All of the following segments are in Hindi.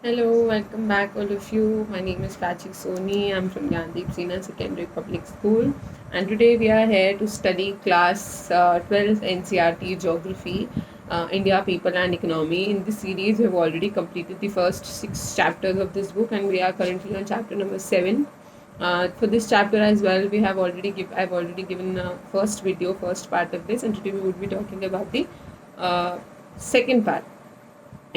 Hello, welcome back all of you. My name is Prachi Soni. I'm from Gyandeep Senior Secondary Public School, and today we are here to study class 12 NCRT Geography, India, People and Economy. In this series, we have already completed the first 6 chapters of this book, and we are currently on chapter number 7. For this chapter as well, I've already given first part of this, and today we would be talking about the second part.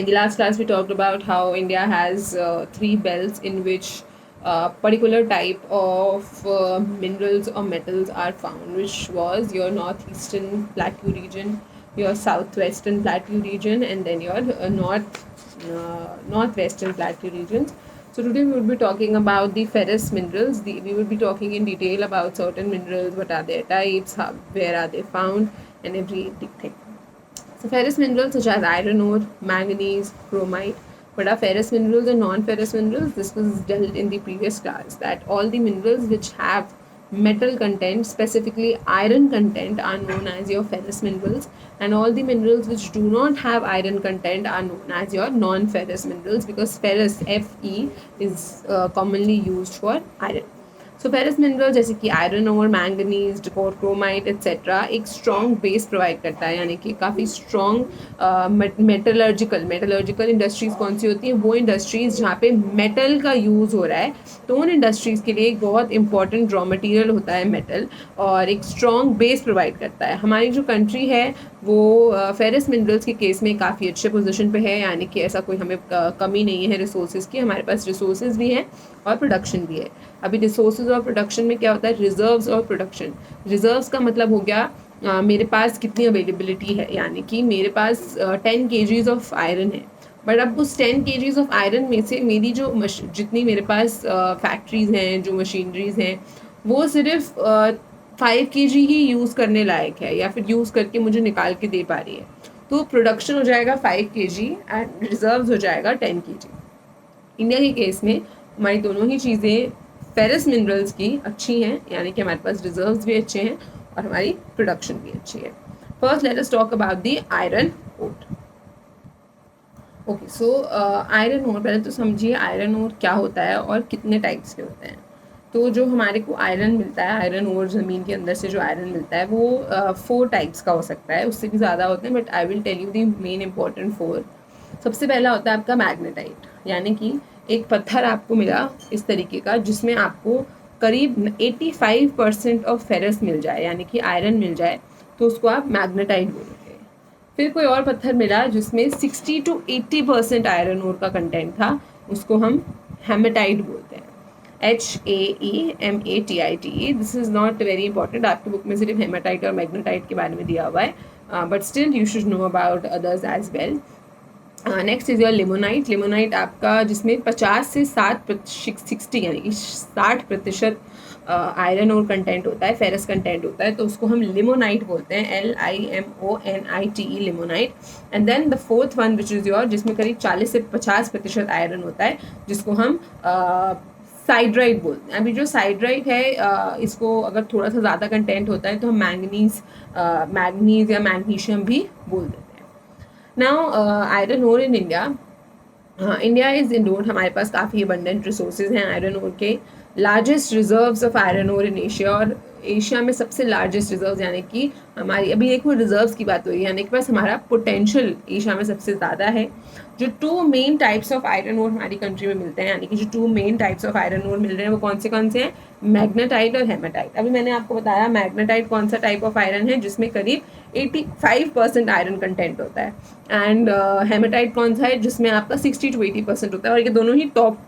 In the last class, we talked about how India has three belts in which particular type of minerals or metals are found, which was your northeastern plateau region, your southwestern plateau region, and then your northwestern plateau regions. So today we will be talking about the ferrous minerals. We will be talking in detail about certain minerals, what are their types, where are they found, and everything. So ferrous minerals such as iron ore, manganese, chromite. What are ferrous minerals and non-ferrous minerals? This was dealt in the previous class, that all the minerals which have metal content, specifically iron content, are known as your ferrous minerals, and all the minerals which do not have iron content are known as your non-ferrous minerals, because ferrous Fe is commonly used for iron. So ferrous mineral जैसे कि आयरन और मैंगनीज क्रोमाइट एक्सेट्रा एक स्ट्रॉन्ग बेस प्रोवाइड करता है, यानी कि काफ़ी स्ट्रॉन्ग मेटलर्जिकल इंडस्ट्रीज़ कौन सी होती हैं, वो इंडस्ट्रीज़ जहाँ पे मेटल का यूज़ हो रहा है, तो उन इंडस्ट्रीज़ के लिए एक बहुत इंपॉर्टेंट रॉ मटेरियल होता है मेटल, और एक स्ट्रॉन्ग बेस प्रोवाइड करता है. हमारी जो कंट्री है वो फेरस मिनरल्स के केस में काफ़ी अच्छे पोजीशन पे है, यानी कि ऐसा कोई हमें कमी नहीं है रिसोर्सेज की. हमारे पास रिसोर्सेज भी हैं और प्रोडक्शन भी है. अभी रिसोर्सेज और प्रोडक्शन में क्या होता है, रिजर्व्स और प्रोडक्शन. रिजर्व्स का मतलब हो गया मेरे पास कितनी अवेलेबिलिटी है, यानी कि मेरे पास 10 kgs ऑफ आयरन है, बट अब उस 10 kgs ऑफ आयरन में से मेरी जो जितनी मेरे पास फैक्ट्रीज हैं, जो मशीनरीज हैं, वो सिर्फ 5 kg ही यूज़ करने लायक है, या फिर यूज़ करके मुझे निकाल के दे पा रही है. तो प्रोडक्शन हो जाएगा 5 kg एंड रिजर्व्स हो जाएगा 10 kg. इंडिया के केस में हमारी दोनों ही चीज़ें फेरस मिनरल्स की अच्छी हैं, यानी कि हमारे पास रिजर्व्स भी अच्छे हैं और हमारी प्रोडक्शन भी अच्छी है. First let us talk about the iron ore. Okay, so iron ore, पहले तो समझिए आयरन ओर क्या होता है और कितने टाइप्स के होते हैं. तो जो हमारे को आयरन मिलता है, आयरन ओर ज़मीन के अंदर से जो आयरन मिलता है, वो 4 टाइप्स का हो सकता है, उससे भी ज़्यादा होते हैं, but I will tell you the main important 4. सबसे पहला होता है आपका मैग्नेटाइट, यानी कि एक पत्थर आपको मिला इस तरीके का जिसमें आपको करीब 85% ऑफ फेरस मिल जाए, यानी कि आयरन मिल जाए, तो उसको आप मैग्नेटाइट बोलोगे. फिर कोई और पत्थर मिला जिसमें 60 to 80% आयरन ओर का कंटेंट था, उसको हम हेमेटाइट बोलते हैं. HAEMATITE. This is not very important, आपकी बुक में सिर्फ हेमेटाइट और मैग्नेटाइट के बारे में दिया हुआ है, but still you should know about others as well. Next is your limonite. Limonite आपका जिसमें 50 से 60 यानी कि 60% आयरन और कंटेंट होता है, फेरस कंटेंट होता है, तो उसको हम लिमोनाइट बोलते हैं, LIMONITE limonite. And then the fourth one which is your, जिसमें करीब 40 से 50% आयरन होता है, जिसको हम साइड्राइट बोलते हैं. अभी जो साइड्राइट है, इसको अगर थोड़ा सा ज़्यादा कंटेंट होता है तो हम मैंगनीज या मैग्नीशियम भी बोल देते हैं. Now iron ore in India. India is endowed, हमारे पास काफ़ी अबंडेंट रिसोर्सेज हैं आयरन ओर के. Largest reserves of iron ore in Asia, और एशिया में सबसे लार्जेस्ट रिजर्व्स, यानी कि हमारी अभी देखो रिजर्व्स की बात हुई, यानी कि पास हमारा पोटेंशियल एशिया में सबसे ज़्यादा है. जो 2 main types of iron ore हमारी कंट्री में मिलते हैं, यानी कि जो 2 main types of iron ore मिल रहे हैं, वो कौन से हैं, मैग्नेटाइट और हेमेटाइट. अभी मैंने आपको बताया मैग्नेटाइट कौन सा टाइप ऑफ आयरन है जिसमें करीब 85% आयरन कंटेंट होता है, एंड हेमेटाइट कौन सा है जिसमें आपका 60 to 80% होता है, और ये दोनों ही टॉप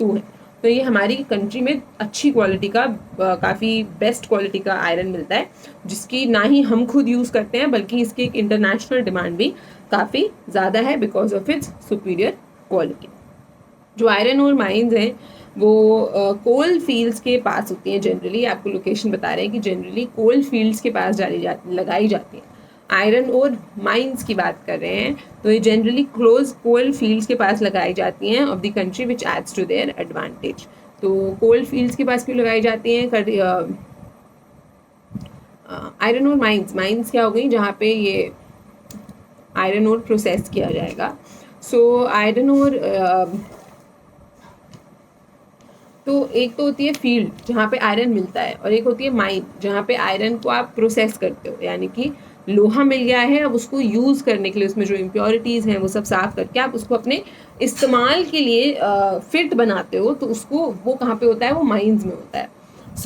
2 हैं. तो ये हमारी कंट्री में अच्छी क्वालिटी का, काफ़ी बेस्ट क्वालिटी का आयरन मिलता है, जिसकी ना ही हम खुद यूज़ करते हैं, बल्कि इसकी एक इंटरनेशनल डिमांड भी काफ़ी ज़्यादा है because of its superior quality. जो आयरन और माइंस हैं वो कोल फील्ड्स के पास होती हैं जनरली. आपको लोकेशन बता रहे हैं कि जनरली कोल फील्ड्स के पास लगाई जाती हैं. आयरन और माइंस की बात कर रहे हैं तो ये जनरली क्लोज कोल फील्ड्स के पास लगाई जाती हैं of the country which aids to their advantage. तो कोल फील्ड्स के पास क्यों लगाई जाती हैं? आयरन और माइंस क्या हो गई, जहाँ पे ये आयरन और प्रोसेस किया जाएगा. सो आयरन और तो एक तो होती है फील्ड जहाँ पे आयरन मिलता है, और एक होती है माइन जहाँ पे आयरन को आप प्रोसेस करते हो, यानी कि लोहा मिल गया है, अब उसको यूज़ करने के लिए उसमें जो इम्प्योरिटीज़ हैं वो सब साफ़ करके आप उसको अपने इस्तेमाल के लिए फिट बनाते हो, तो उसको वो कहाँ पे होता है, वो माइंस में होता है।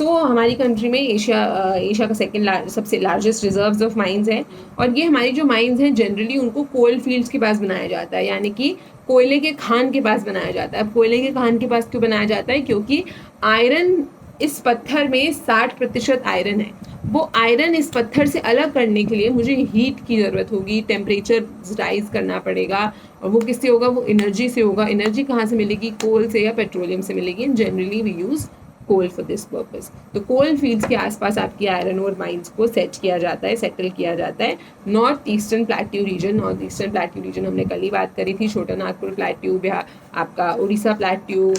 हमारी कंट्री में एशिया का सेकंड सबसे लार्जेस्ट रिजर्व्स ऑफ माइंस है, और ये हमारी जो माइंस हैं जनरली उनको कोल फील्ड्स के पास बनाया जाता है, यानी कि कोयले के खान के पास बनाया जाता है। अब कोयले के खान के पास क्यों बनाया जाता है, क्योंकि आयरन इस पत्थर में 60% आयरन है। वो आयरन इस पत्थर से अलग करने के लिए मुझे हीट की ज़रूरत होगी, टेम्परेचर राइज करना पड़ेगा, और वो किससे होगा, वो एनर्जी से होगा। एनर्जी कहाँ से मिलेगी, कोल से या पेट्रोलियम से मिलेगी, and generally we use coal for this purpose. तो कोल फील्ड्स के आसपास आपकी आयरन और माइंस को सेट किया जाता है, सेटल किया जाता है। नॉर्थ ईस्टर्न प्लेट्यू रीजन हमने कल ही बात करी थी, छोटा नागपुर प्लेट्यू, बिहार आपका Orissa plateau,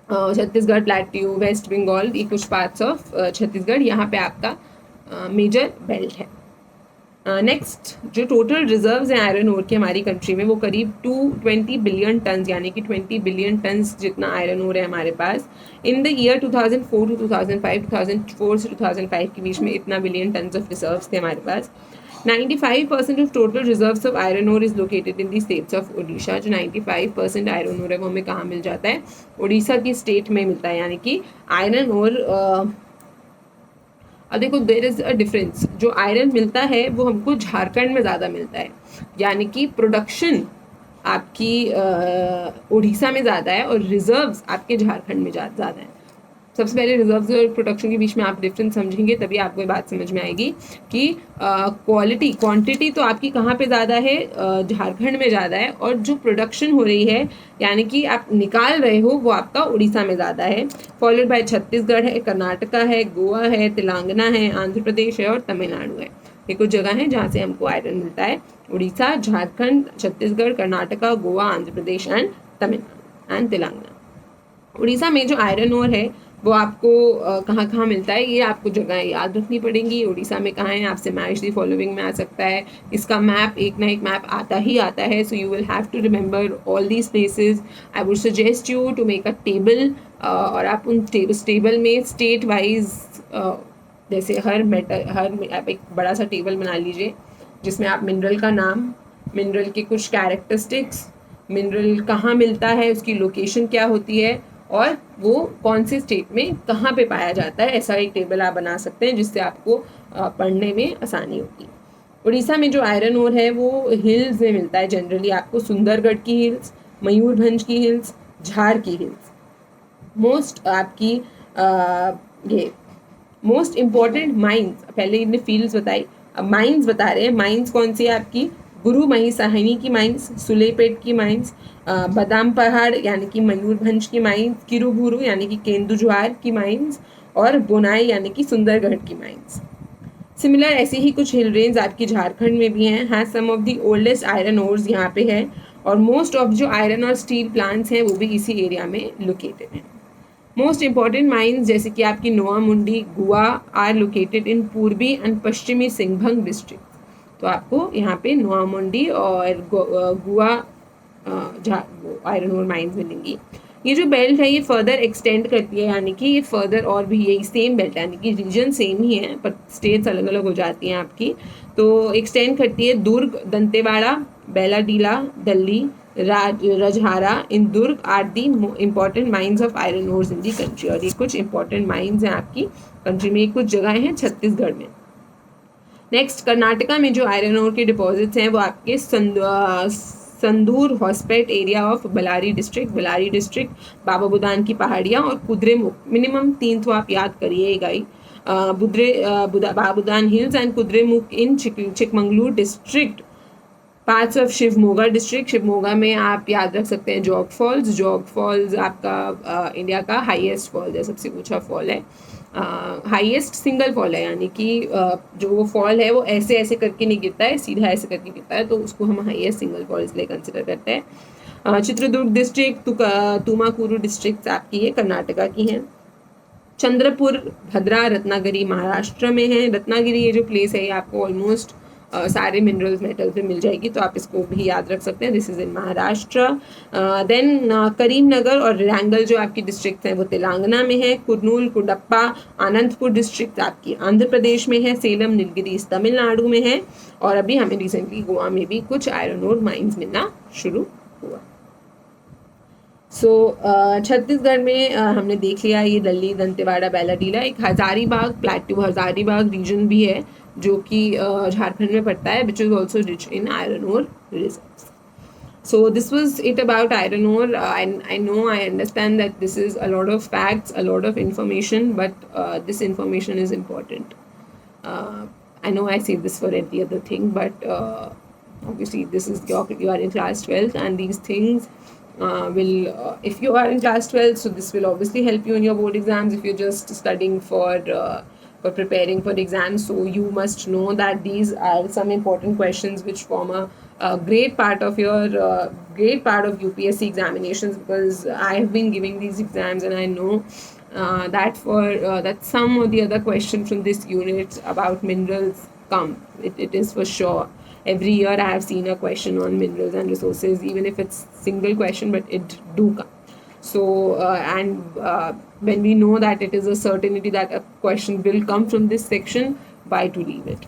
Chhattisgarh plateau, West Bengal, ये कुछ पार्ट्स ऑफ छत्तीसगढ़, यहाँ पे आपका मेजर बेल्ट है। नेक्स्ट जो टोटल रिजर्व्स हैं आयरन ओर के हमारी कंट्री में, वो करीब 220 बिलियन टन, यानी कि 20 बिलियन टन्स जितना आयरन ओर है हमारे पास। इन द ईयर 2004 to 2005, 2004 से 2005 के बीच में इतना बिलियन टन्स ऑफ रिजर्व्स थे हमारे पास। 95% of total reserves of iron ore is located in the states of Orissa. जो 95% आयरन ओर है वो हमें कहाँ मिल जाता है, उड़ीसा की स्टेट में मिलता है। यानी कि आयरन ओर अब देखो देयर इज़ अ डिफरेंस, जो आयरन मिलता है वो हमको झारखंड में ज़्यादा मिलता है, यानी कि प्रोडक्शन आपकी उड़ीसा में ज़्यादा है और रिजर्व्स आपके झारखंड में ज़्यादा है। सबसे पहले रिजर्व्स और प्रोडक्शन के बीच में आप डिफरेंस समझेंगे तभी आपको ये बात समझ में आएगी कि क्वांटिटी तो आपकी कहाँ पे ज़्यादा है, झारखंड में ज़्यादा है, और जो प्रोडक्शन हो रही है यानी कि आप निकाल रहे हो वो आपका उड़ीसा में ज़्यादा है। फॉलोड बाय छत्तीसगढ़ है, कर्नाटका है, गोवा है, तेलंगाना है, आंध्र प्रदेश है और तमिलनाडु है। ये कुछ जगह हैं जहाँ से हमको आयरन मिलता है। Orissa, Jharkhand, Chhattisgarh, Karnataka, Goa, Andhra Pradesh and Tamil Nadu and Telangana. उड़ीसा में जो आयरन ओर है वो आपको कहाँ कहाँ मिलता है, ये आपको जगह याद रखनी पड़ेंगी। उड़ीसा में कहाँ है, आपसे मैच दी फॉलोइंग में आ सकता है। इसका मैप एक ना एक मैप आता है, so you will have to remember all these places. I would suggest you to make a table, और आप उन टेबल में स्टेट वाइज जैसे आप एक बड़ा सा टेबल बना लीजिए जिसमें आप मिनरल का नाम, मिनरल के कुछ कैरेक्टरिस्टिक्स, मिनरल कहाँ मिलता है, उसकी लोकेशन क्या होती है और वो कौन से स्टेट में कहाँ पे पाया जाता है, ऐसा एक टेबल आप बना सकते हैं जिससे आपको पढ़ने में आसानी होगी। उड़ीसा में जो आयरन ओर है वो हिल्स में मिलता है जनरली, आपको सुंदरगढ़ की हिल्स, मयूरभंज की हिल्स, झार की हिल्स। मोस्ट आपकी ये मोस्ट इम्पॉर्टेंट माइंस, पहले इनने फील्ड्स बताई, अब माइंस बता रहे हैं। माइंस कौन सी है आपकी, गुरु महिसाहिनी की माइंस, सुलेपेट की माइंस, बादाम पहाड़ यानी कि मयूरभंज की माइंस, किरुभुरु यानी कि केंदुझार की माइंस, और बोनाई यानी कि सुंदरगढ़ की माइंस। सिमिलर ऐसी ही कुछ हिल रेंज आपकी झारखंड में भी हैं। Some of the oldest iron ores यहाँ पे है, और मोस्ट ऑफ जो आयरन और स्टील प्लांट्स हैं वो भी इसी एरिया में लोकेटेड हैं। मोस्ट इंपॉर्टेंट माइंस जैसे कि आपकी नोआमुंडी, गुआ आर लोकेटेड इन पूर्वी एंड पश्चिमी सिंहभंग डिस्ट्रिक्ट। तो आपको यहाँ पे नोआमुंडी और गुआ आयरन ओर माइंस मिलेंगी। ये जो बेल्ट है ये फर्दर एक्सटेंड करती है, यानी कि ये फर्दर और भी यही सेम बेल्ट है, यानी कि रीजन सेम ही है पर स्टेट्स अलग अलग हो जाती हैं आपकी, तो एक्सटेंड करती है। Durg, Dantewada, Bailadila, Dalli, Rajhara, in Durg are the important mines of iron ores in the country. और ये कुछ इंपॉर्टेंट माइंस हैं आपकी कंट्री में, कुछ जगह हैं छत्तीसगढ़ में। नेक्स्ट कर्नाटका में जो आयरन ओर के डिपॉजिट्स हैं वो आपके संदूर Hospet area of Bellary district, बाबा बुदान की पहाड़ियाँ और कुद्रेमुख, मिनिमम 3 तो आप याद करिएगा ही, Baba Budan hills and Kudremukh in Chikmagalur district, parts of Shivamogga district. Shivamogga में आप याद रख सकते हैं जॉग फॉल्स आपका इंडिया का हाईएस्ट फॉल है, सबसे ऊंचा फॉल है, हाईएस्ट सिंगल फॉल है, यानी कि जो वो फॉल है वो ऐसे ऐसे करके नहीं गिरता है, सीधा ऐसे करके गिरता है, तो उसको हम हाईएस्ट सिंगल फॉल इसलिए कंसिडर करते हैं। चित्रदुर्ग डिस्ट्रिक्ट, तुमाकुरु डिस्ट्रिक्ट आपकी ये कर्नाटका की हैं। चंद्रपुर, भद्रा, रत्नागिरी महाराष्ट्र में है। रत्नागिरी ये जो प्लेस है ये आपको ऑलमोस्ट सारे मिनरल्स मेटल्स में मिल जाएगी, तो आप इसको भी याद रख सकते हैं. This is in Maharashtra. Then Karimnagar और रैंगल जो आपकी डिस्ट्रिक्ट हैं वो तेलंगाना में है. कुर्नूल, कुडप्पा, अनंतपुर डिस्ट्रिक्ट आपकी आंध्र प्रदेश में है. सेलम, नीलगिरीज तमिलनाडु में है. और अभी हमें रिसेंटली गोवा में भी कुछ आयरन ओर माइंस मिलना शुरू हुआ. सो छत्तीसगढ़ में हमने देख लिया ये दिल्ली, दंतेवाड़ा, बैलाडीला. एक हजारीबाग, प्लेट्यू हजारीबाग रीजन भी है जो कि झारखंड में पड़ता है, which is also rich in iron ore reserves. So this was it about iron ore. I know, I understand that this is a lot of facts, a lot of information, but this information is important. I know I say this for every other thing, but obviously this is you are in class 12th, and these things will if you are in class 12th, so this will obviously help you in your board exams. If you're just studying for preparing for exams, so you must know that these are some important questions which form a great part of your great part of UPSC examinations, because I have been giving these exams and I know that for that some or the other question from this unit about minerals come. It is for sure. Every year I have seen a question on minerals and resources, even if it's single question, but it do come. So when we know that it is a certainty that a question will come from this section, why to leave it?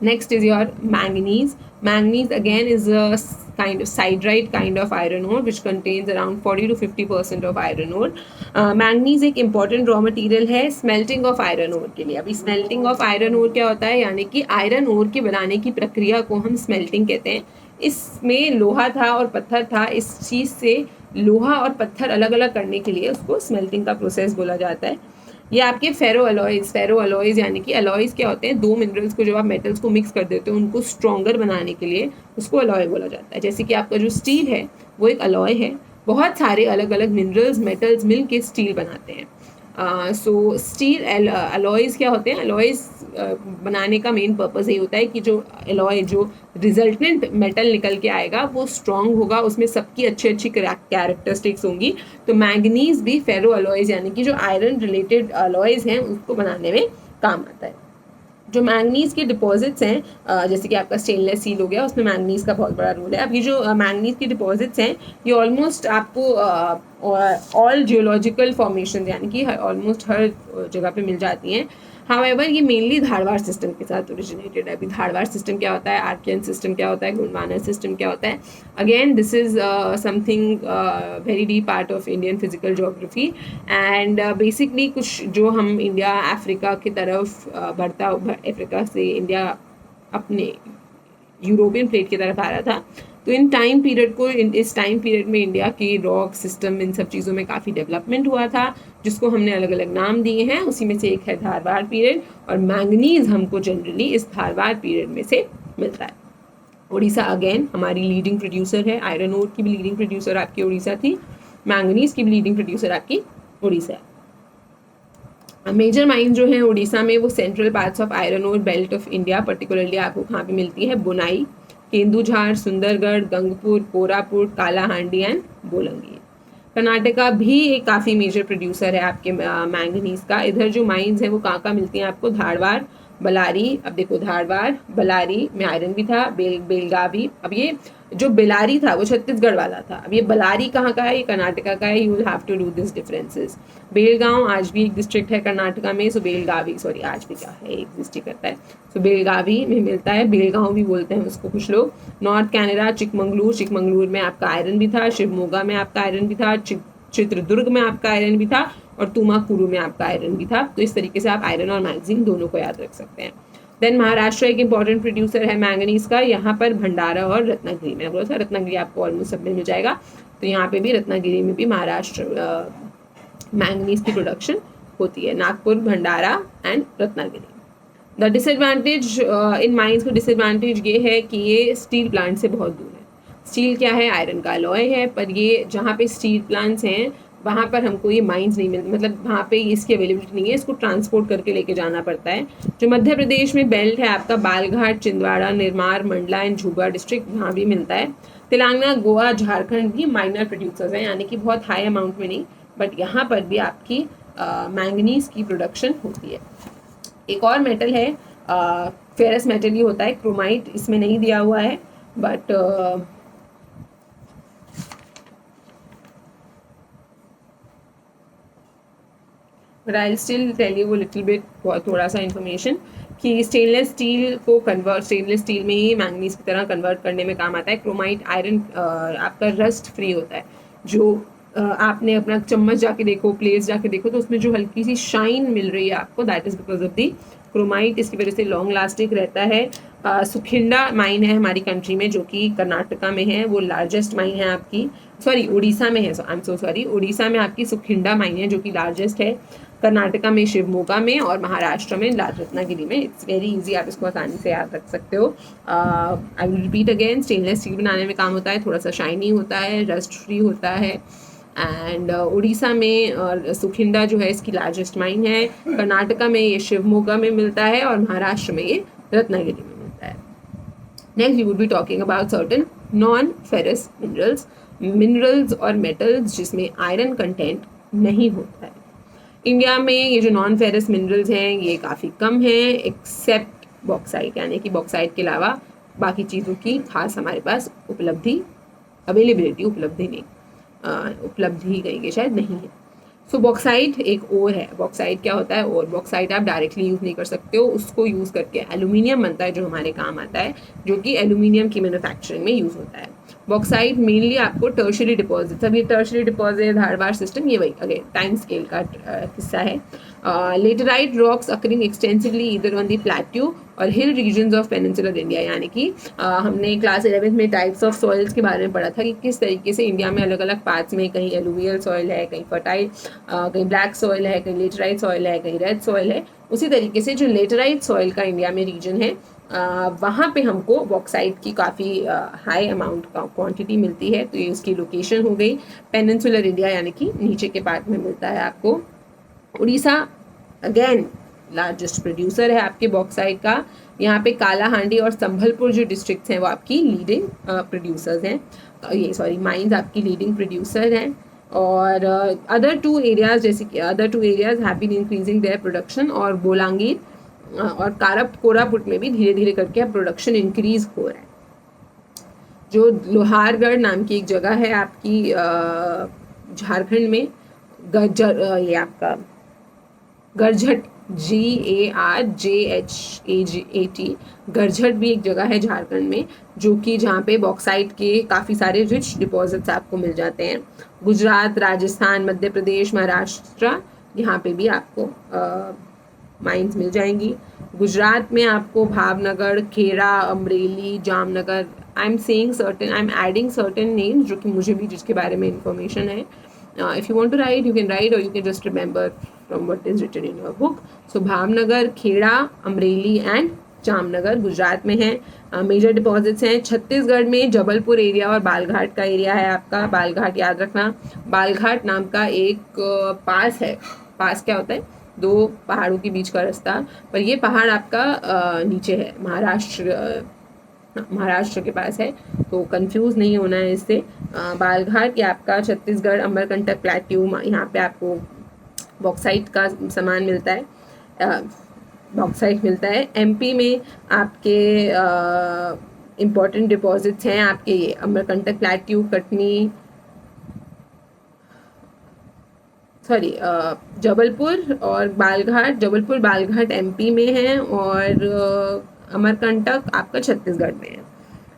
Next is your manganese. Manganese again is a kind of siderite kind of iron ore which contains around 40 to 50% of iron ore. Manganese एक इम्पॉर्टेंट रॉ मटेरियल है स्मेल्टिंग ऑफ आयरन ओर के लिए. अभी स्मेल्टिंग ऑफ आयरन ओर क्या होता है, यानी कि आयरन ओर के बनाने की प्रक्रिया को हम स्मेल्टिंग कहते हैं. इसमें लोहा था और पत्थर था, इस चीज़ से लोहा और पत्थर अलग अलग करने के लिए उसको स्मेल्टिंग का प्रोसेस बोला जाता है. ये आपके फेरो अलॉयज़ यानी कि अलॉयज़ क्या होते हैं, दो मिनरल्स को जब आप मेटल्स को मिक्स कर देते हो उनको स्ट्रॉन्गर बनाने के लिए उसको अलॉय बोला जाता है. जैसे कि आपका जो स्टील है वो एक अलॉय है, बहुत सारे अलग अलग मिनरल्स मेटल्स मिल के स्टील बनाते हैं. सो स्टील अलॉयज़ क्या होते हैं, अलॉयज़ बनाने का मेन पर्पज़ ये होता है कि जो अलॉय जो रिजल्टेंट मेटल निकल के आएगा वो स्ट्रॉन्ग होगा, उसमें सबकी अच्छी अच्छी कैरेक्टरिस्टिक्स होंगी. तो मैंगनीज भी फेरो अलॉयज़ यानी कि जो आयरन रिलेटेड अलॉयज़ हैं उसको बनाने में काम आता है. जो मैंगनीज़ के डिपॉजिट्स हैं जैसे कि आपका स्टेनलेस स्टील हो गया, उसमें मैंगनीज़ का बहुत बड़ा रोल है. अब ये जो मैंगनीज़ के डिपॉजिट्स हैं ये ऑलमोस्ट आपको ऑल जियोलॉजिकल फॉर्मेशन यानी कि ऑलमोस्ट हर जगह पे मिल जाती हैं. हाउएवर ये मेनली धारवाड़ सिस्टम के साथ ओरिजिनेटेड है. अभी धारवाड़ सिस्टम क्या होता है, आर्कियन सिस्टम क्या होता है, गोंडवाना सिस्टम क्या होता है. Again this is something very deep part of Indian physical geography. And basically कुछ जो हम इंडिया अफ्रीका की तरफ अफ्रीका से इंडिया अपने यूरोपियन प्लेट की तरफ आ रहा था, तो इस टाइम पीरियड में इंडिया की रॉक सिस्टम इन सब चीज़ों में काफ़ी डेवलपमेंट हुआ था, जिसको हमने अलग अलग नाम दिए हैं. उसी में से एक है धारवाड़ पीरियड, और मैंगनीज हमको जनरली इस धारवाड़ पीरियड में से मिलता है. उड़ीसा अगेन हमारी लीडिंग प्रोड्यूसर है. आयरन ओर की भी लीडिंग प्रोड्यूसर आपकी उड़ीसा थी, मैंगनीज की भी लीडिंग प्रोड्यूसर आपकी उड़ीसा है. मेजर माइन जो है उड़ीसा में वो central parts of iron ore belt of India, particularly आपको कहाँ पे मिलती है, बुनाई, केंदुझार, सुंदरगढ़, गंगपुर, कोरापुट, कालाहांडी एंड बोलंगी. कर्नाटका भी एक काफ़ी मेजर प्रोड्यूसर है आपके मैंगनीज का. इधर जो माइंस हैं वो कहाँ मिलती हैं आपको, धारवाड़, बलारी. अब देखो धारवाड़ बलारी में आयरन भी था, बेलगावी. अब ये जो बेलारी था वो छत्तीसगढ़ वाला था, अब ये बलारी कहाँ का है, ये कर्नाटका का है. You will have to do this differences. Belgaum आज भी एक डिस्ट्रिक्ट है कर्नाटका में, सो बेलगावी आज भी क्या है, एग्जिस्ट ही करता है. सो बेलगावी में मिलता है, बेलगांव भी बोलते हैं उसको कुछ लोग. नॉर्थ कैनेडा, चिकमंगलूर में आपका आयरन भी था, शिवमोगा में आपका आयरन भी था, चित्रदुर्ग में आपका आयरन भी था, और तुमाकुरु में आपका आयरन भी था. तो इस तरीके से आप आयरन और मैग्नीज दोनों को याद रख सकते हैं. देन महाराष्ट्र एक इंपॉर्टेंट प्रोड्यूसर है मैंगनीज का. यहाँ पर भंडारा और रत्नागिरी में, बोला था रत्नागिरी आपको ऑलमोस्ट सब में मिल जाएगा, तो यहाँ पे भी रत्नागिरी में भी महाराष्ट्र मैंगनीज की प्रोडक्शन होती है. Nagpur, Bhandara and Ratnagiri. The disadvantage इन माइंस का डिसएडवांटेज ये है कि ये स्टील प्लांट से बहुत दूर है. स्टील क्या है, आयरन का अलॉय है, पर ये जहाँ पे स्टील प्लांट्स हैं वहाँ पर हमको ये माइंस नहीं मिलती, मतलब वहाँ पे इसकी अवेलेबिलिटी नहीं है, इसको ट्रांसपोर्ट करके लेके जाना पड़ता है. जो मध्य प्रदेश में बेल्ट है आपका, बालघाट, छिंदवाड़ा, निर्मार, मंडला एंड झुग्गा डिस्ट्रिक्ट, वहाँ भी मिलता है. तेलंगाना, गोवा, झारखंड भी माइनर प्रोड्यूसर्स हैं, यानी कि बहुत हाई अमाउंट में नहीं, बट यहाँ पर भी आपकी मैंगनीज की प्रोडक्शन होती है. एक और मेटल है फेरस मेटल ही होता है, क्रोमाइट इसमें नहीं दिया हुआ है, but I still tell you little bit, थोड़ा सा इन्फॉर्मेशन कि स्टेनलेस स्टील में ही मैंगनीज की तरह कन्वर्ट करने में काम आता है। क्रोमाइट आयरन आपका रस्ट फ्री होता है। जो आपने अपना चम्मच जाके देखो, प्लेट्स जाके देखो, तो उसमें जो हल्की सी शाइन मिल रही है आपको, that is because of the chromite. इसकी वजह से लॉन्ग लास्टिंग रहता है। सुखिंडा माइन है हमारी कंट्री में, जो कि कर्नाटका में है, वो लार्जेस्ट माइन है आपकी, सॉरी उड़ीसा में है, I am so sorry, Orissa में आपकी सुखिंडा माइन है जो कि लार्जेस्ट है। कर्नाटका में शिवमोगा में, और महाराष्ट्र में रत्नागिरी में। इट्स वेरी इजी, आप इसको आसानी से याद रख सकते हो। I will repeat again, stainless steel बनाने में काम होता है, थोड़ा सा शाइनी होता है, रस्ट फ्री होता है। एंड उड़ीसा में और सुखिंडा जो है इसकी लार्जेस्ट माइन है। कर्नाटका में ये शिवमोगा में मिलता है, और महाराष्ट्र में ये रत्नागिरी में मिलता है। Next we would be talking about certain non ferrous minerals और मेटल्स जिसमें आयरन कंटेंट नहीं होता है। इंडिया में ये जो नॉन फेरस मिनरल्स हैं ये काफ़ी कम हैं, एक्सेप्ट बॉक्साइट, यानी कि बॉक्साइट के अलावा बाकी चीज़ों की खास हमारे पास उपलब्धि ही कहेंगे शायद, नहीं है। सो बॉक्साइट एक ओर है। बॉक्साइट क्या होता है? और बॉक्साइट आप डायरेक्टली यूज़ नहीं कर सकते हो, उसको यूज़ करके एल्यूमिनियम बनता है जो हमारे काम आता है, जो कि एल्यूमिनियम की मैन्युफैक्चरिंग में यूज़ होता है। बॉक्साइट मेनली आपको टर्शरी डिपॉजिट, अभी टर्शरी डिपॉजिट धारवाड़ सिस्टम, ये वही अगेन टाइम स्केल का हिस्सा है। लेटराइट रॉक्स अकरिंग एक्सटेंसिवली इधर ऑन दी प्लेट्यू और हिल रीजन्स ऑफ पेनिनसुलर इंडिया, यानी कि हमने क्लास 11th में टाइप्स ऑफ सॉइल्स के बारे में पढ़ा था कि किस तरीके से इंडिया में अलग अलग पार्ट्स में कहीं एलुवियल सॉइल है, कहीं फर्टाइल, कहीं ब्लैक सॉइल है, कहीं लेटराइट सॉइल है, कहीं रेड सॉइल है। उसी तरीके से जो लेटराइट सॉइल का इंडिया में रीजन है, वहाँ पे हमको बॉक्साइट की काफ़ी हाई अमाउंट का क्वांटिटी मिलती है। तो ये उसकी लोकेशन हो गई पेनिनसुलर इंडिया, यानी कि नीचे के पार्ट में मिलता है आपको। उड़ीसा अगेन लार्जेस्ट प्रोड्यूसर है आपके बॉक्साइट का। यहाँ पे कालाहांडी और संभलपुर जो डिस्ट्रिक्ट्स हैं वो आपकी लीडिंग प्रोड्यूसर्स हैं, ये सॉरी माइंस आपकी लीडिंग प्रोड्यूसर हैं। और other two areas have been increasing their production, और बोलांगीर और कोरापुट में भी धीरे धीरे करके अब प्रोडक्शन इंक्रीज हो रहा है। जो लोहारगढ़ नाम की एक जगह है आपकी झारखंड में, ये आपका गरझट, GARJHAT, गरझट भी एक जगह है झारखंड में, जो कि जहाँ पे बॉक्साइट के काफ़ी सारे रिच डिपॉजिट्स आपको मिल जाते हैं। गुजरात, राजस्थान, मध्य प्रदेश, महाराष्ट्र, यहाँ पे भी आपको माइंस मिल जाएंगी। गुजरात में आपको Bhavnagar, Kheda, Amreli, Jamnagar, I am adding certain names जो कि मुझे भी जिसके बारे में इंफॉर्मेशन है। If you want to write, you can write, or you can just remember from what is written in your book. So Bhavnagar, Kheda, Amreli and Jamnagar Gujarat में है। मेजर डिपॉजिट्स हैं। छत्तीसगढ़ में जबलपुर एरिया और बालघाट का एरिया है आपका। बालघाट याद रखना, बालघाट नाम का एक पास है। पास क्या होता है? दो पहाड़ों के बीच का रास्ता, पर ये पहाड़ आपका नीचे है, महाराष्ट्र के पास है, तो कंफ्यूज नहीं होना है इससे। बालघाट ये आपका छत्तीसगढ़ अमरकंटक प्लेट्यू, यहाँ पे आपको बॉक्साइट का सामान मिलता है, बॉक्साइट मिलता है। एमपी में आपके इम्पॉर्टेंट डिपॉजिट्स हैं आपके ये अमरकंटक प्लेट्यू, कटनी, सॉरी जबलपुर और बालघाट, जबलपुर बालघाट एमपी में है, और अमरकंटक आपका छत्तीसगढ़ में है।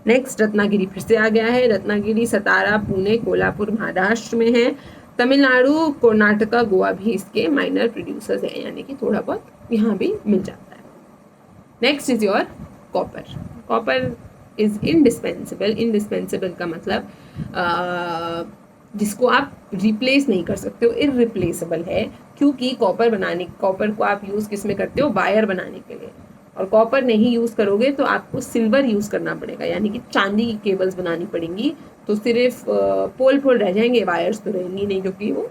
नेक्स्ट रत्नागिरी फिर से आ गया है। रत्नागिरी सतारा, पुणे, कोल्हापुर महाराष्ट्र में है। तमिलनाडु, कर्नाटका, गोवा भी इसके माइनर प्रोड्यूसर्स हैं, यानी कि थोड़ा बहुत यहाँ भी मिल जाता है। Next is your copper. Copper is indispensable का मतलब जिसको आप रिप्लेस नहीं कर सकते हो, इररिप्लेसेबल है, क्योंकि कॉपर को आप यूज़ किस में करते हो? वायर बनाने के लिए। और कॉपर नहीं यूज़ करोगे तो आपको सिल्वर यूज़ करना पड़ेगा, यानी कि चांदी की केबल्स बनानी पड़ेंगी। तो सिर्फ पोल रह जाएंगे, वायर्स तो रहेंगी नहीं, क्योंकि वो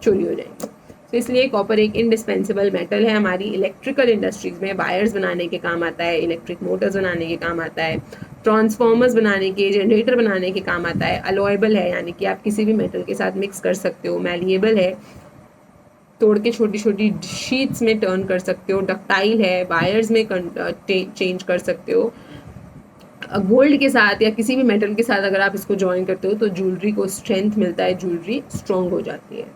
चोरी हो जाएंगे। तो इसलिए कॉपर एक इंडिस्पेंसिबल मेटल है हमारी इलेक्ट्रिकल इंडस्ट्रीज़ में। वायर्स बनाने के काम आता है, इलेक्ट्रिक मोटर्स बनाने के काम आता है, ट्रांसफॉर्मर्स बनाने के, जनरेटर बनाने के काम आता है। अलॉयबल है, यानी कि आप किसी भी मेटल के साथ मिक्स कर सकते हो। मैलिएबल है, तोड़ के छोटी छोटी शीट्स में टर्न कर सकते हो, डक्टाइल है, वायर्स में चेंज कर सकते हो। गोल्ड के साथ या किसी भी मेटल के साथ अगर आप इसको ज्वाइन करते हो तो ज्वेलरी को स्ट्रेंथ मिलता है, ज्वेलरी स्ट्रॉन्ग हो जाती है।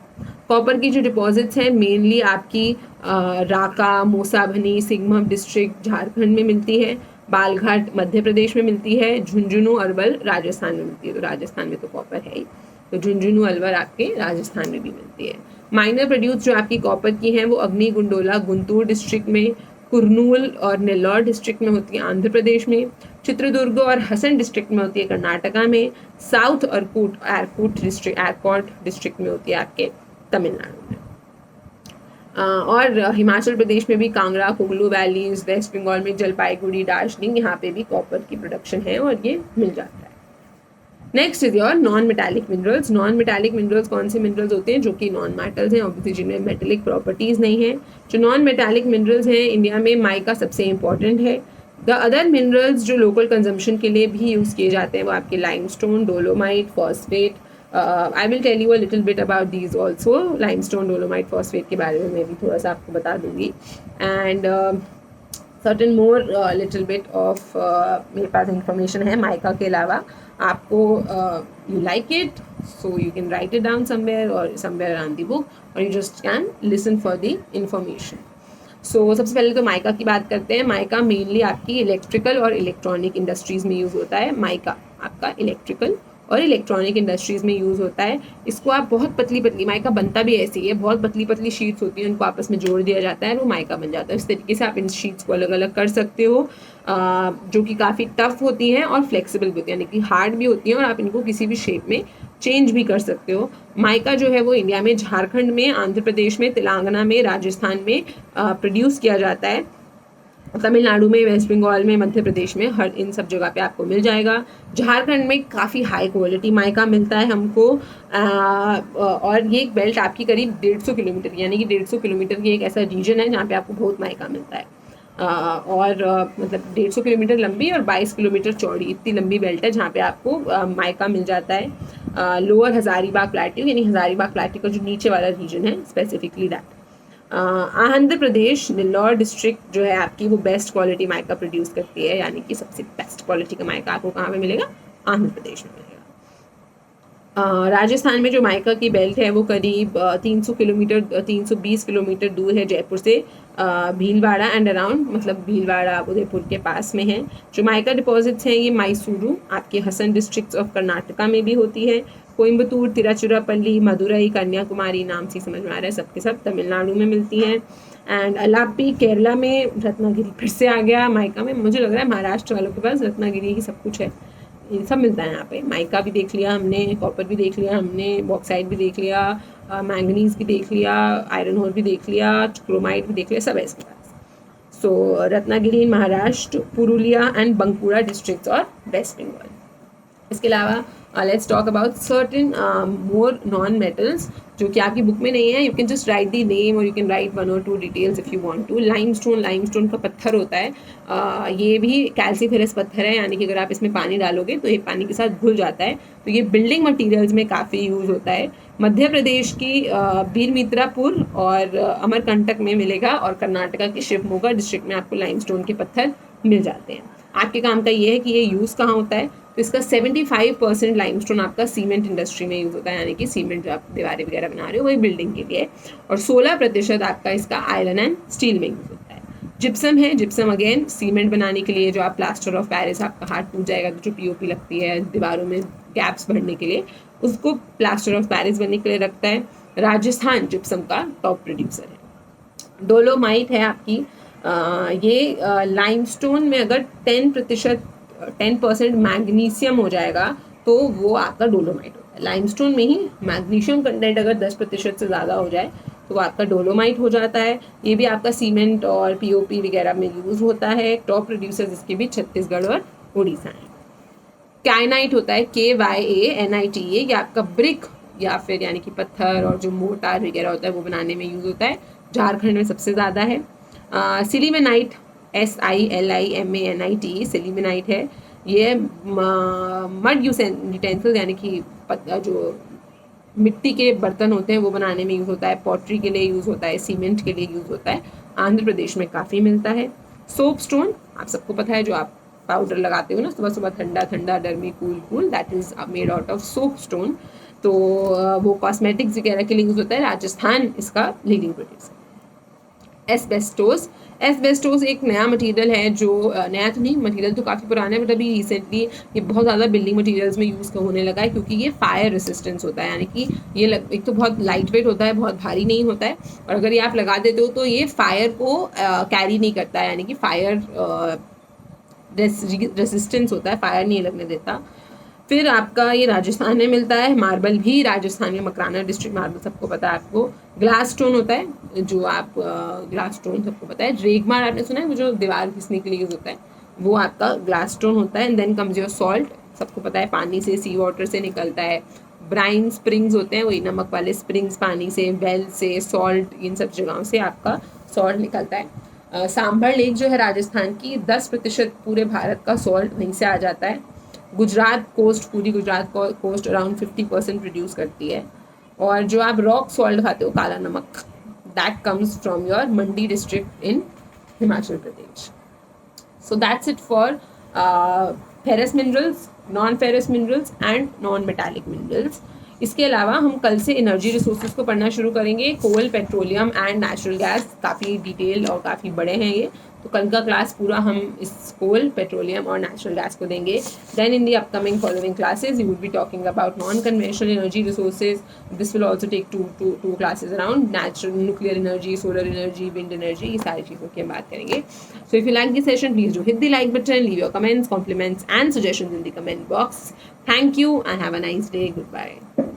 कॉपर की जो डिपॉजिट्स हैं मेनली आपकी राका, मूसाभनी, सिंघम डिस्ट्रिक्ट झारखंड में मिलती है, बालघाट मध्य प्रदेश में मिलती है, झुंझुनू अरवल राजस्थान में मिलती है। तो राजस्थान में तो कॉपर है ही, तो झुंझुनू अलवर आपके राजस्थान में भी मिलती है। माइनर प्रोड्यूस जो आपकी कॉपर की हैं वो अग्निगुंडोला गुंटूर डिस्ट्रिक्ट में, कुर्नूल और नेल्लौर डिस्ट्रिक्ट में होती है आंध्र प्रदेश में, चित्रदुर्ग और हसन डिस्ट्रिक्ट में होती है कर्नाटका में, साउथ एयरकूट डिस्ट्रिक्ट में होती है आपके तमिलनाडु में। और हिमाचल प्रदेश में भी कांगड़ा, कुल्लू वैलीज, वेस्ट बंगाल में जलपाईगुड़ी, दार्जिलिंग, यहाँ पे भी कॉपर की प्रोडक्शन है और ये मिल जाता है। Next is your non metallic minerals. Non metallic minerals कौन से मिनरल्स होते हैं? जो कि नॉन मेटल्स हैं, ऑब्वियसली जिनमें मेटेलिक प्रॉपर्टीज नहीं है। जो नॉन मेटालिक मिनरल्स हैं इंडिया में माइका सबसे इंपॉर्टेंट है। द अदर मिनरल्स जो लोकल कंजम्पशन के लिए भी यूज़ किए जाते हैं वो आपके limestone, dolomite, phosphate. I will tell you a little bit about these also. Limestone, dolomite, phosphate के बारे में मैं भी थोड़ा सा आपको बता दूंगी। And certain more little bit of मेरे पास इंफॉर्मेशन है माइका के अलावा। आपको you like it so you can write it down somewhere और समवेयर अराउंड द बुक, और you just can listen for the information. So सबसे पहले तो माइका की बात करते हैं। माइका मेनली आपकी इलेक्ट्रिकल और इलेक्ट्रॉनिक इंडस्ट्रीज़ में यूज़ होता है। माइका आपका इलेक्ट्रिकल और इलेक्ट्रॉनिक इंडस्ट्रीज़ में यूज़ होता है। इसको आप बहुत पतली पतली, माइका बनता भी ऐसी है, बहुत पतली पतली शीट्स होती हैं, उनको आपस में जोड़ दिया जाता है और वो माइका बन जाता है। इस तरीके से आप इन शीट्स को अलग अलग कर सकते हो, जो कि काफ़ी टफ होती हैं और फ्लेक्सिबल भी होती हैं, यानी कि हार्ड भी होती हैं और आप इनको किसी भी शेप में चेंज भी कर सकते हो। माइका जो है वो इंडिया में झारखंड में, आंध्र प्रदेश में, तेलंगाना में, राजस्थान में प्रोड्यूस किया जाता है। तमिलनाडु में, वेस्ट बंगाल में, मध्य प्रदेश में, हर इन सब जगह पे आपको मिल जाएगा। झारखंड में काफ़ी हाई क्वालिटी माइका मिलता है हमको। और ये एक बेल्ट आपकी करीब 150 किलोमीटर, यानी कि 150 किलोमीटर की एक ऐसा रीजन है जहाँ पे आपको बहुत माइका मिलता है। मतलब 150 किलोमीटर लंबी और 22 किलोमीटर चौड़ी, इतनी लंबी बेल्ट है जहाँ पे आपको माइका मिल जाता है। लोअर हजारीबाग प्लेट्यू, यानी हजारीबाग प्लेट्यू का जो नीचे वाला रीजन है, specifically that. Andhra Pradesh Nellore district जो है आपकी वो बेस्ट क्वालिटी माइका प्रोड्यूस करती है, यानी कि सबसे बेस्ट क्वालिटी का माइका आपको कहाँ पे मिलेगा? आंध्र प्रदेश में मिलेगा। राजस्थान में जो माइका की बेल्ट है वो करीब 320 किलोमीटर दूर है जयपुर से, भीलवाड़ा एंड अराउंड, मतलब भीलवाड़ा उदयपुर के पास में है। जो माइका डिपॉजिट्स हैं ये मैसूरू आपके हसन डिस्ट्रिक्ट्स ऑफ कर्नाटका में भी होती है। कोयम्बतूर, तिरुचिरापल्ली, मदुरई, कन्याकुमारी, नाम से समझ में आ रहा है सबके सब तमिलनाडु में मिलती हैं। एंड अलापी केरला में, रत्नागिरी फिर से आ गया माइका में। मुझे लग रहा है महाराष्ट्र वालों के पास रत्नागिरी ही सब कुछ है, ये सब मिलता है यहाँ पे। माइका भी देख लिया हमने, कॉपर भी देख लिया हमने, बॉक्साइट भी देख लिया, मैंगनीज भी देख लिया, आयरन ओर भी देख लिया, क्रोमाइट भी देख लिया, सब है इसके पास। So Ratnagiri in Maharashtra, Purulia and Bankura districts और वेस्ट बंगाल। इसके अलावा let's talk about certain more non metals जो कि आपकी बुक में नहीं है। You can just write the name और you can write 1 or 2 details if you want to. Limestone का पत्थर होता है, ये भी कैल्सीफेरस पत्थर है, यानी कि अगर आप इसमें पानी डालोगे तो ये पानी के साथ घुल जाता है, तो ये बिल्डिंग मटीरियल्स में काफ़ी यूज़ होता है। मध्य प्रदेश की बीरमित्रापुर और अमरकंटक में मिलेगा, और कर्नाटका की शिवमोगा डिस्ट्रिक्ट में आपको लाइमस्टोन के पत्थर मिल जाते हैं। आपके काम का ये है कि ये यूज़ कहाँ होता है, तो इसका 75% लाइमस्टोन आपका सीमेंट इंडस्ट्री में यूज़ होता है, यानी कि सीमेंट जो आप दीवारें वगैरह बना रहे हो वही बिल्डिंग के लिए, और 16% आपका इसका आयरन एंड स्टील में यूज़ होता है। जिप्सम है, जिप्सम अगेन सीमेंट बनाने के लिए, जो आप प्लास्टर ऑफ पेरिस, आपका हाथ टूट जाएगा तो जो पीओपी लगती है दीवारों में गैप्स भरने के लिए, उसको प्लास्टर ऑफ पेरिस बनने के लिए रखता है। राजस्थान जिप्सम का टॉप प्रोड्यूसर है। डोलोमाइट है आपकी, ये लाइमस्टोन में अगर 10% मैग्नीशियम हो जाएगा तो वो आपका डोलोमाइट होता है। लाइमस्टोन में ही मैग्नीशियम कंटेंट अगर 10% से ज़्यादा हो जाए तो वो आपका डोलोमाइट हो जाता है। ये भी आपका सीमेंट और पीओपी वगैरह में यूज़ होता है। टॉप प्रोड्यूसर्स इसके भी छत्तीसगढ़ और उड़ीसा हैं। काइनाइट होता है, KYANITA, ये आपका ब्रिक या फिर यानी कि पत्थर और जो मोटार वगैरह होता है वो बनाने में यूज़ होता है। झारखंड में सबसे ज़्यादा है। सिलीमेनाइट, SILIMANITE, सिलीमेनाइट है। ये मड यूटेंसिल्स यानी कि जो मिट्टी के बर्तन होते हैं वो बनाने में यूज़ होता है, पॉटरी के लिए यूज़ होता है, सीमेंट के लिए यूज़ होता है, आंध्र प्रदेश में काफ़ी मिलता है। सोप स्टोन आप सबको पता है, जो आप पाउडर लगाते हो ना सुबह सुबह, ठंडा ठंडा, Dermi cool cool, that is made out of soap stone. तो वो कॉस्मेटिक्स वगैरह के लिए यूज़ होता है। राजस्थान इसका लीडिंग प्रोड्यूसर। एस्बेस्टोस, एस्बेस्टोस एक नया मटेरियल है जो नया तो नहीं, मटेरियल तो काफ़ी पुराना है, बट अभी रिसेंटली ये बहुत ज़्यादा बिल्डिंग मटेरियल्स में यूज़ होने लगा है, क्योंकि ये फायर रेसिस्टेंस होता है, यानी कि ये एक तो बहुत लाइट वेट होता है, बहुत भारी नहीं होता है, और अगर ये आप लगा देते हो तो ये फायर को कैरी नहीं करता है, यानी कि फायर रेसिस्टेंस होता है, फायर नहीं लगने देता। फिर आपका ये राजस्थान में मिलता है। मार्बल भी राजस्थान में, मकराना डिस्ट्रिक्ट मार्बल सबको पता है आपको। ग्लास स्टोन होता है, जो आप ग्लास स्टोन सबको पता है। रेगमार आपने सुना है, वो जो दीवार घिसने के लिए यूज़ होता है, वो आपका ग्लास स्टोन होता है। And then comes your salt, सबको पता है पानी से, सी वाटर से निकलता है। ब्राइन स्प्रिंग्स होते हैं, वही नमक वाले स्प्रिंग्स, पानी से, वेल से, सॉल्ट, इन सब जगहों से आपका सॉल्ट निकलता है। सांभर लेक जो है राजस्थान की, 10% पूरे भारत का सॉल्ट वहीं से आ जाता है। गुजरात कोस्ट, पूरी गुजरात कोस्ट अराउंड 50% प्रोड्यूस करती है। और जो आप रॉक सॉल्ट खाते हो, काला नमक, that comes from your Mandi district in Himachal Pradesh. So that's it for ferrous minerals, non ferrous minerals and non metallic minerals. इसके अलावा हम कल से एनर्जी रिसोर्सेज को पढ़ना शुरू करेंगे। कोल, पेट्रोलियम एंड नेचुरल गैस, काफ़ी डिटेल और काफ़ी बड़े हैं ये, तो कल का क्लास पूरा हम इस कोल, पेट्रोलियम और नेचुरल गैस को देंगे। Then in the upcoming following classes you will be talking about non conventional energy resources. This will also take two classes around natural, nuclear energy, solar energy, wind energy, ये सारी चीज़ों की हम बात करेंगे। So if you like this session, please do hit the like button, leave your comments, compliments and suggestions in the comment box. Thank you and have a nice day. Goodbye.